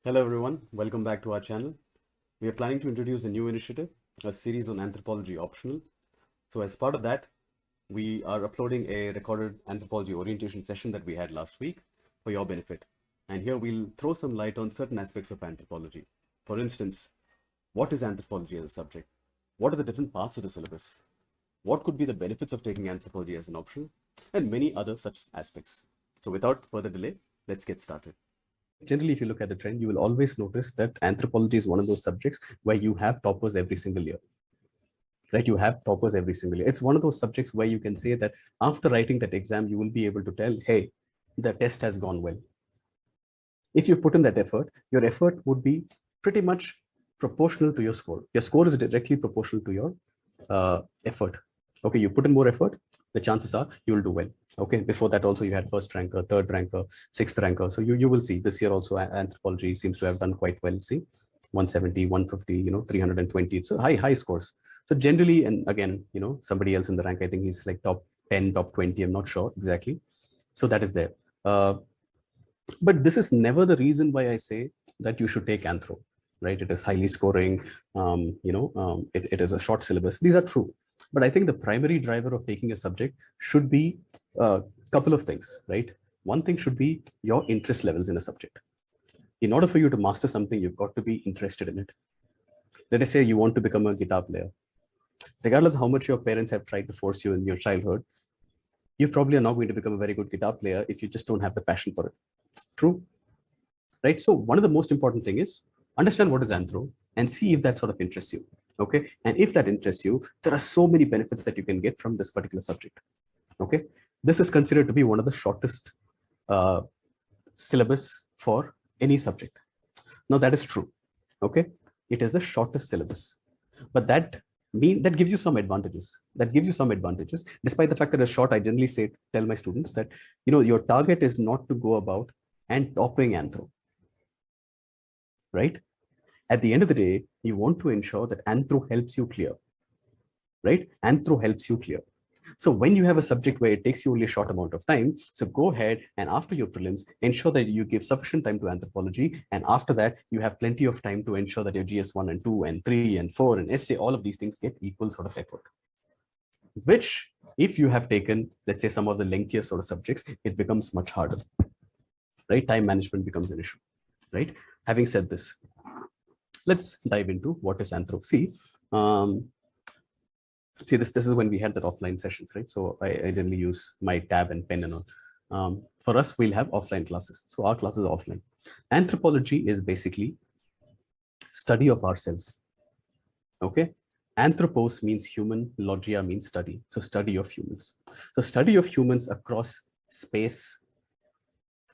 Hello everyone, welcome back to our channel. We are planning to introduce a new initiative, a series on anthropology optional. So as part of that, we are uploading a recorded anthropology orientation session that we had last week for your benefit. And here we'll throw some light on certain aspects of anthropology. For instance, what is anthropology as a subject? What are the different parts of the syllabus? What could be the benefits of taking anthropology as an option? And many other such aspects. So without further delay, let's get started. Generally, if you look at the trend, you will always notice that anthropology is one of those subjects where you have toppers every single year, right? You have toppers every single year. It's one of those subjects where you can say that after writing that exam, you will be able to tell, hey, the test has gone well. If you put in that effort, your effort would be pretty much proportional to your score. Your score is directly proportional to your effort. Okay, you put in more effort, the chances are you will do well. Okay, before that also you had first ranker, third ranker, sixth ranker. So you will see this year also anthropology seems to have done quite well. See, 170, 150, 320. It's a high scores. So generally, and again, somebody else in the rank, I think he's like top 10, top 20. I'm not sure exactly. So that is there. But this is never the reason why I say that you should take Anthro, right? It is highly scoring, it is a short syllabus. These are true. But I think the primary driver of taking a subject should be a couple of things, right? One thing should be your interest levels in a subject. In order for you to master something, you've got to be interested in it. Let us say you want to become a guitar player. Regardless of how much your parents have tried to force you in your childhood, you probably are not going to become a very good guitar player if you just don't have the passion for it. True, right? So one of the most important thing is understand what is Anthro and see if that sort of interests you. Okay, and if that interests you, there are so many benefits that you can get from this particular subject. Okay, this is considered to be one of the shortest syllabus for any subject. Now that is true. Okay, it is the shortest syllabus, but that gives you some advantages. Despite the fact that it's short, I generally tell my students that your target is not to go about and topping Anthro, right? At the end of the day, you want to ensure that Anthro helps you clear, right? Anthro helps you clear. So when you have a subject where it takes you only a short amount of time, so go ahead and after your prelims, ensure that you give sufficient time to anthropology. And after that, you have plenty of time to ensure that your GS1 and 2 and 3 and 4 and essay, all of these things get equal sort of effort. Which, if you have taken, let's say, some of the lengthier sort of subjects, it becomes much harder, right? Time management becomes an issue, right? Having said this, let's dive into what is Anthro. See, this is when we had that offline sessions, right? So I generally use my tab and pen and all. For us, we'll have offline classes. So our classes are offline. Anthropology is basically study of ourselves. Okay. Anthropos means human, logia means study. So study of humans. So study of humans across space.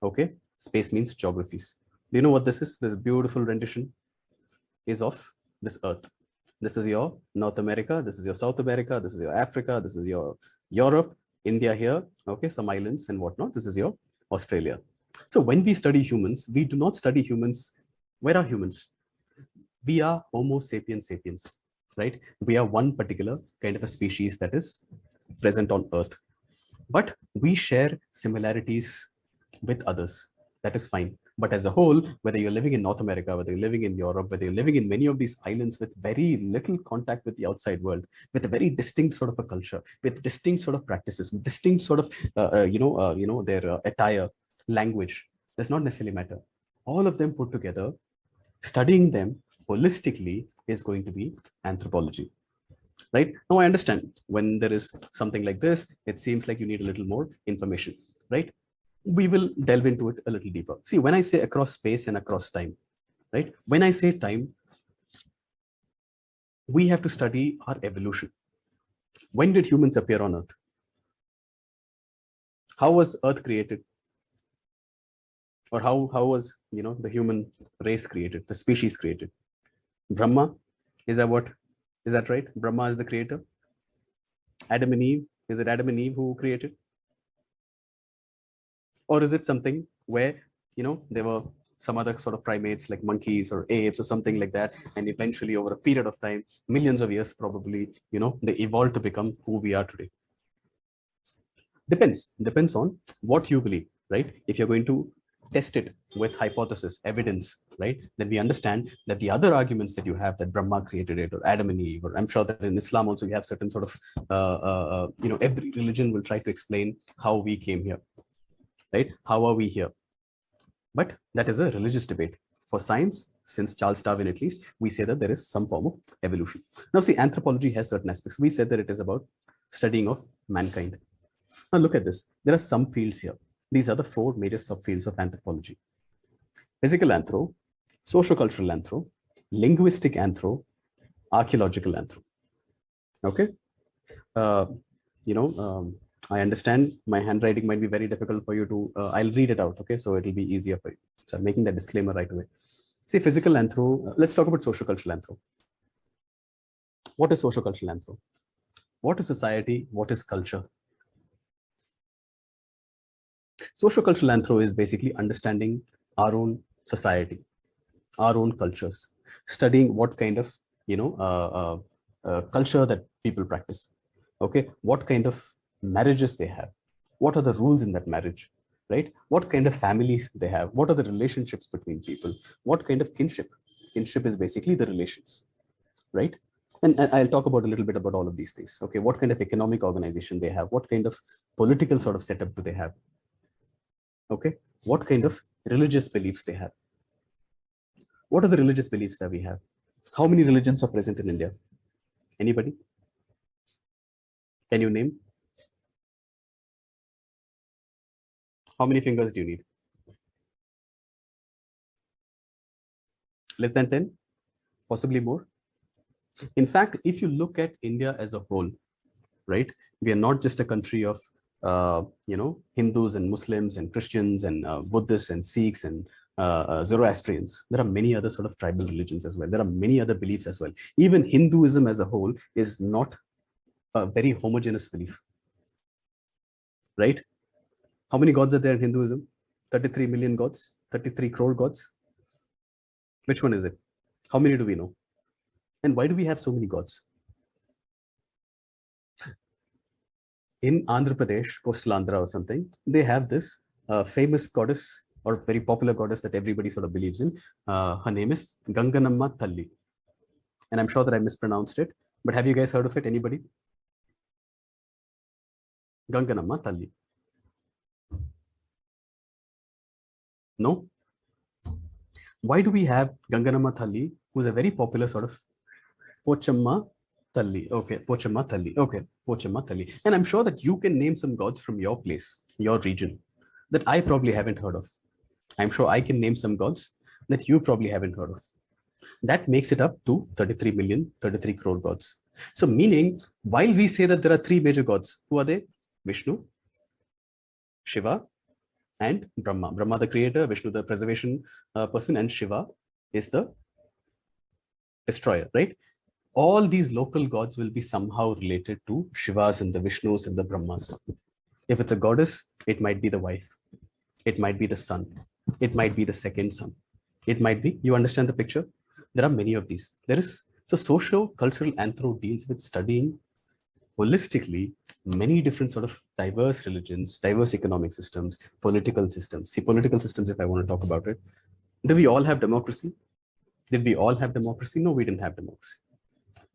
Okay. Space means geographies. Do you know what this is? This beautiful rendition is of this earth. This is your North America, this is your South America, this is your Africa, this is your Europe, India here, okay, some islands and whatnot. This is your Australia. So when we study humans, we do not study humans. Where are humans? We are Homo sapiens sapiens, right? We are one particular kind of a species that is present on Earth. But we share similarities with others. That is fine. But as a whole, whether you're living in North America, whether you're living in Europe, whether you're living in many of these islands with very little contact with the outside world, with a very distinct sort of a culture, with distinct sort of practices, distinct sort of, their attire, language, does not necessarily matter. All of them put together, studying them holistically is going to be anthropology. Right now, I understand when there is something like this, it seems like you need a little more information, right? We will delve into it a little deeper. See, when I say across space and across time, right? When I say time, we have to study our evolution. When did humans appear on Earth? How was Earth created? Or how was the human race created, the species created? Brahma, is that right? Brahma is the creator. Adam and Eve, is it Adam and Eve who created? Or is it something where there were some other sort of primates like monkeys or apes or something like that, and eventually over a period of time, millions of years probably, they evolved to become who we are today? Depends on what you believe, right? If you're going to test it with hypothesis, evidence, right? Then we understand that the other arguments that you have, that Brahma created it, or Adam and Eve, or I'm sure that in Islam also you have certain sort of, every religion will try to explain how we came here, right? How are we here? But that is a religious debate. For science, since Charles Darwin at least, we say that there is some form of evolution. Now see, anthropology has certain aspects. We said that it is about studying of mankind. Now look at this. There are some fields here. These are the 4 major subfields of anthropology: physical anthro, sociocultural anthro, linguistic anthro, archaeological anthro. Okay. Uh, I understand my handwriting might be very difficult for you to, I'll read it out. Okay. So it'll be easier for you. So I'm making that disclaimer right away. See, physical anthro, let's talk about sociocultural anthro. What is sociocultural anthro? What is society? What is culture? Sociocultural anthro is basically understanding our own society, our own cultures, studying what kind of culture that people practice. Okay, what kind of marriages they have, what are the rules in that marriage, right? What kind of families they have, what are the relationships between people, what kind of kinship. Kinship is basically the relations, right? And I'll talk about a little bit about all of these things. Okay, what kind of economic organization they have, what kind of political sort of setup do they have, okay, what kind of religious beliefs they have. What are the religious beliefs that we have? How many religions are present in India? Anybody? Can you name? How many fingers do you need? Less than 10? Possibly more? In fact, if you look at India as a whole, right, we are not just a country of Hindus and Muslims and Christians and Buddhists and Sikhs and Zoroastrians. There are many other sort of tribal religions as well. There are many other beliefs as well. Even Hinduism as a whole is not a very homogeneous belief, right? How many gods are there in Hinduism? 33 million gods, 33 crore gods. Which one is it? How many do we know? And why do we have so many gods? In Andhra Pradesh, coastal Andhra or something, they have this famous goddess or very popular goddess that everybody sort of believes in. Her name is Ganganamma Thalli. And I'm sure that I mispronounced it, but have you guys heard of it? Anybody? Ganganamma Thalli. No? Why do we have Ganganamma Thalli, who's a very popular sort of Pochamma Thalli? Okay, Pochamma Thalli. Okay, Pochamma Thalli. And I'm sure that you can name some gods from your place, your region, that I probably haven't heard of. I'm sure I can name some gods that you probably haven't heard of. That makes it up to 33 million, 33 crore gods. So meaning, while we say that there are 3 major gods, who are they? Vishnu, Shiva, and Brahma. Brahma the creator, Vishnu the preservation person, and Shiva is the destroyer, right? All these local gods will be somehow related to Shivas and the Vishnus and the Brahmas. If it's a goddess, it might be the wife. It might be the son. It might be the second son. It might be, you understand the picture? There are many of these. So socio-cultural anthro deals with studying holistically many different sort of diverse religions, diverse economic systems, political systems. See, political systems, if I want to talk about it, do we all have democracy? Did we all have democracy? No, we didn't have democracy.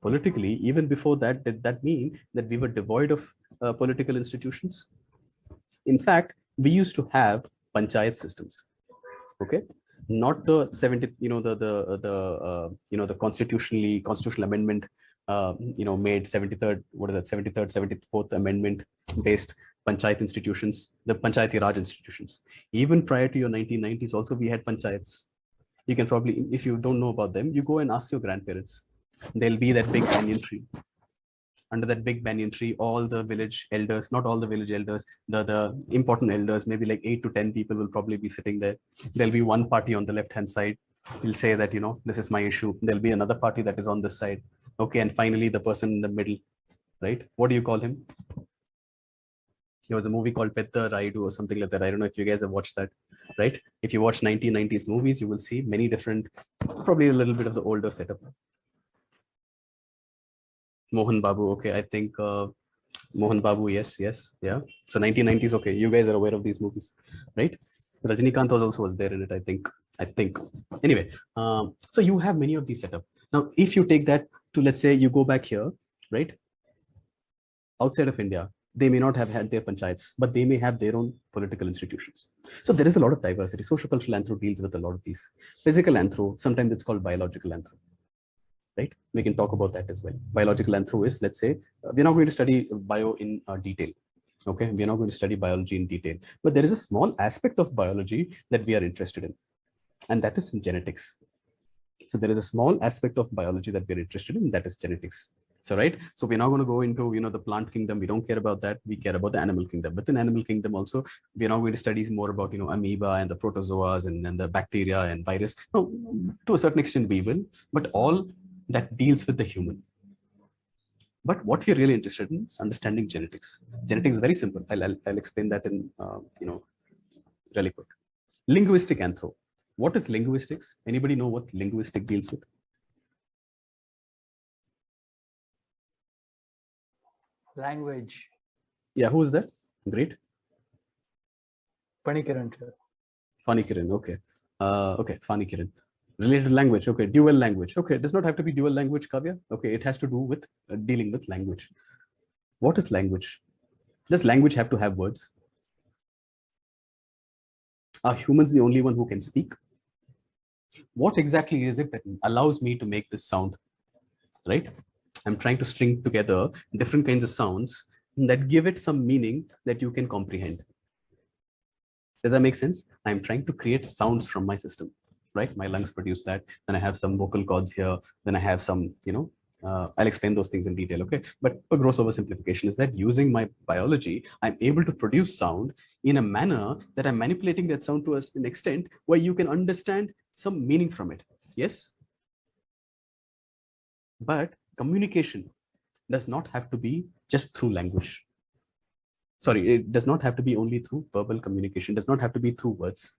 Politically, even before that, did that mean that we were devoid of political institutions? In fact, we used to have panchayat systems. Okay, not the 70, the constitutional amendment, made 73rd, what is that, 73rd, 74th amendment based panchayat institutions, the panchayati raj institutions. Even prior to your 1990s, also we had panchayats. You can probably, if you don't know about them, you go and ask your grandparents. There'll be that big banyan tree. Under that big banyan tree, all the village elders, not all the village elders, the important elders, maybe like 8 to 10 people will probably be sitting there. There'll be one party on the left-hand side. He'll say that, this is my issue. There'll be another party that is on this side. Okay. And finally, the person in the middle, right? What do you call him? There was a movie called Petta Raidu or something like that. I don't know if you guys have watched that, right? If you watch 1990s movies, you will see many different, probably a little bit of the older setup. Mohan Babu. Okay, I think Mohan Babu. Yes, yeah. So 1990s. Okay, you guys are aware of these movies, right? Rajinikanth was there in it, I think. Anyway, so you have many of these set up. Now, if you take that to, let's say you go back here, right? Outside of India, they may not have had their panchayats, but they may have their own political institutions. So there is a lot of diversity. Sociocultural anthro deals with a lot of these. Physical anthro, sometimes it's called biological anthro, right? We can talk about that as well. Biological anthro is, let's say, we're not going to study bio in detail. Okay, we're not going to study biology in detail, but there is a small aspect of biology that we are interested in, and that is genetics. So there is a small aspect of biology that we're interested in, that is genetics. So, right. So we're not going to go into, the plant kingdom. We don't care about that. We care about the animal kingdom. Within animal kingdom also, we're not going to study more about, amoeba and the protozoas and the bacteria and virus. No, to a certain extent we will, but all that deals with the human. But what we're really interested in is understanding genetics. Genetics is very simple. I'll explain that in, really quick. Linguistic anthro. What is linguistics? Anybody know what linguistic deals with? Language. Yeah, who is that? Great. Panikiran, sir. Panikiran, okay. Okay, Panikiran. Related language, okay. Dual language, okay. It does not have to be dual language, Kavya. Okay, it has to do with dealing with language. What is language? Does language have to have words? Are humans the only one who can speak? What exactly is it that allows me to make this sound, right? I'm trying to string together different kinds of sounds that give it some meaning that you can comprehend. Does that make sense? I'm trying to create sounds from my system, right? My lungs produce that. Then I have some vocal cords here. Then I have some, I'll explain those things in detail, okay? But a gross oversimplification is that using my biology, I'm able to produce sound in a manner that I'm manipulating that sound to an extent where you can understand some meaning from it. Yes? But communication does not have to be just through language. Sorry, it does not have to be only through verbal communication. It does not have to be through words.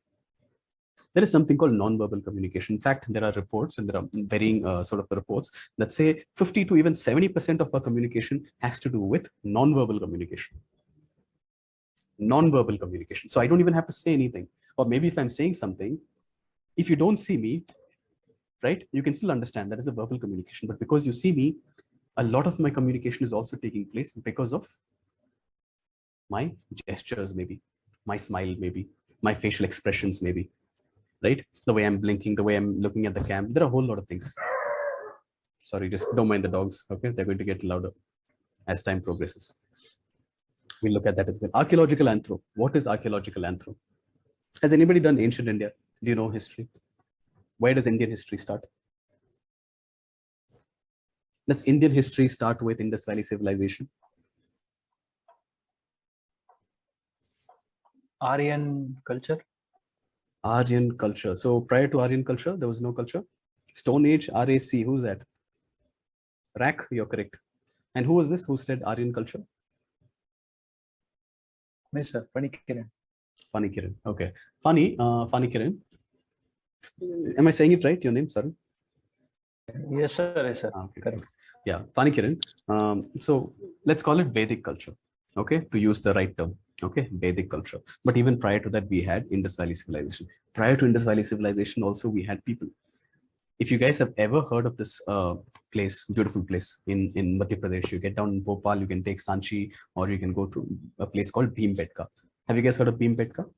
There is something called non-verbal communication. In fact, there are reports, and there are varying sort of reports that say 50 to even 70% of our communication has to do with non-verbal communication. Non-verbal communication. So I don't even have to say anything. Or maybe if I'm saying something, if you don't see me, right, you can still understand that is a verbal communication. But because you see me, a lot of my communication is also taking place because of my gestures, maybe my smile, maybe my facial expressions, maybe, right? The way I'm blinking, the way I'm looking at the cam. There are a whole lot of things. Sorry, just don't mind the dogs. Okay, they're going to get louder as time progresses. We'll look at that as well. Archaeological anthro. What is archaeological anthro? Has anybody done ancient India? Do you know history? Where does Indian history start? Does Indian history start with Indus Valley civilization? Aryan culture. Aryan culture. So prior to Aryan culture, there was no culture. Stone Age, RAC. Who's that? Rack. You're correct. And who was this? Who said Aryan culture? Yes, sir. Panikiran. Panikiran. Okay. Panikiran. Am I saying it right? Your name, sorry. Yes, sir. Yes, sir. Okay. Correct. Yeah, Panikiran. So let's call it Vedic culture. Okay, to use the right term. Okay, Vedic culture. But even prior to that, we had Indus Valley civilization. Prior to Indus Valley civilization, also we had people. If you guys have ever heard of this place, beautiful place in Madhya Pradesh, you get down in Bhopal, you can take Sanchi, or you can go to a place called Bhimbetka. Have you guys heard of Bhimbetka?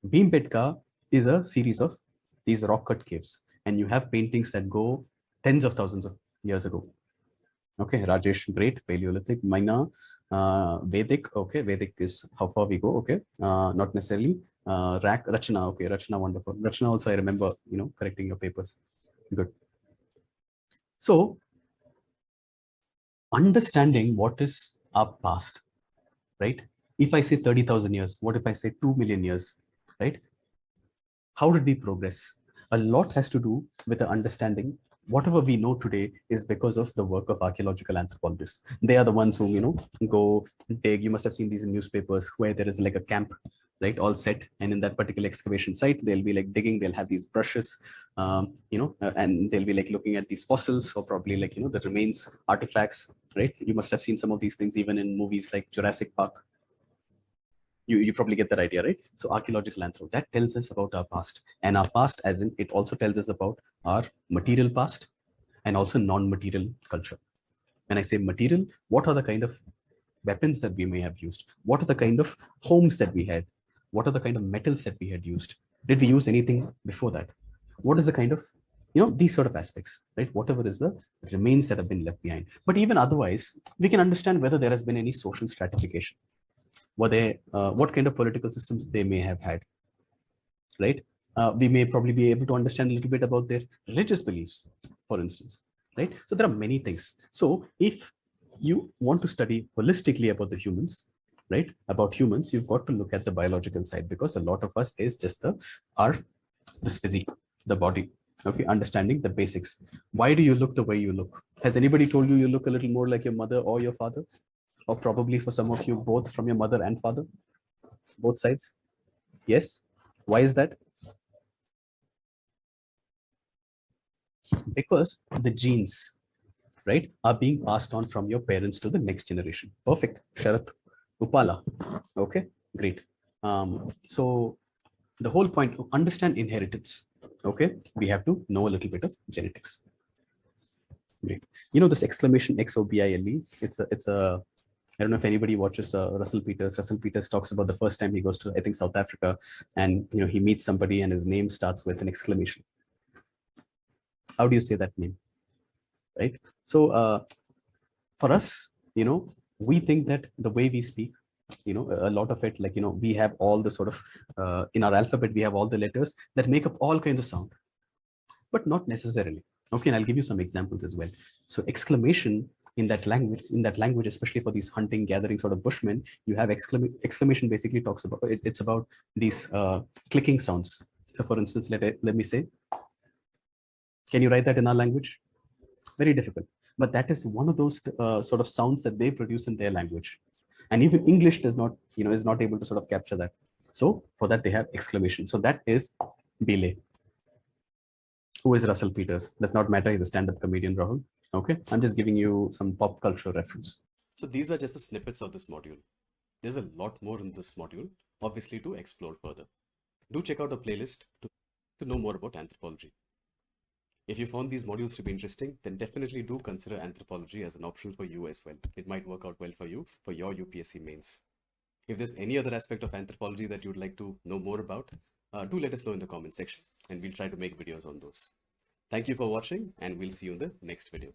Bhimbetka is a series of these rock cut caves, and you have paintings that go tens of thousands of years ago. Okay, Rajesh, great. Paleolithic, Maina, Vedic. Okay, Vedic is how far we go. Okay, not necessarily. Rachana. Okay, Rachana, wonderful. Rachana also, I remember, correcting your papers. Good. So, understanding what is our past, right? If I say 30,000 years, what if I say 2 million years, right? How did we progress? A lot has to do with the understanding. Whatever we know today is because of the work of archaeological anthropologists. They are the ones who, go dig. You must have seen these in newspapers where there is like a camp, right, all set. And in that particular excavation site, they'll be like digging, they'll have these brushes, and they'll be like looking at these fossils or probably like, the remains, artifacts, right? You must have seen some of these things even in movies like Jurassic Park. You probably get that idea, right? So archaeological anthro, that tells us about our past, and our past as in it also tells us about our material past and also non-material culture. When I say material, what are the kind of weapons that we may have used? What are the kind of homes that we had? What are the kind of metals that we had used? Did we use anything before that? What is the kind of, these sort of aspects, right? Whatever is the remains that have been left behind. But even otherwise, we can understand whether there has been any social stratification. What kind of political systems they may have had, right? We may probably be able to understand a little bit about their religious beliefs, for instance, right? So there are many things. So if you want to study holistically about the humans, right, about humans, you've got to look at the biological side, because a lot of us is just this physique, the body. Okay, understanding the basics. Why do you look the way you look? Has anybody told you you look a little more like your mother or your father? Or probably for some of you, both from your mother and father, both sides? Yes. Why is that? Because the genes, right, are being passed on from your parents to the next generation. Perfect, Sharath, Upala. Okay, great. So the whole point to understand inheritance, okay, we have to know a little bit of genetics. Great. This exclamation XOBILE, it's a I don't know if anybody watches Russell Peters. Russell Peters talks about the first time he goes to, I think, South Africa, and he meets somebody and his name starts with an exclamation. How do you say that name, right? So for us, we think that the way we speak, a lot of it, like, we have all the sort of, in our alphabet, we have all the letters that make up all kinds of sound, but not necessarily. Okay, and I'll give you some examples as well. So exclamation in that language, especially for these hunting, gathering sort of bushmen, you have exclamation basically talks about, it's about these clicking sounds. So for instance, let me say, can you write that in our language? Very difficult. But that is one of those sort of sounds that they produce in their language. And even English does not, is not able to sort of capture that. So for that, they have exclamation. So that is belay. Who is Russell Peters? Does not matter. He's a stand-up comedian, Rahul. Okay. I'm just giving you some pop culture reference. So these are just the snippets of this module. There's a lot more in this module, obviously, to explore further. Do check out the playlist to know more about anthropology. If you found these modules to be interesting, then definitely do consider anthropology as an option for you as well. It might work out well for you for your UPSC mains. If there's any other aspect of anthropology that you'd like to know more about, do let us know in the comment section, and we'll try to make videos on those. Thank you for watching, and we'll see you in the next video.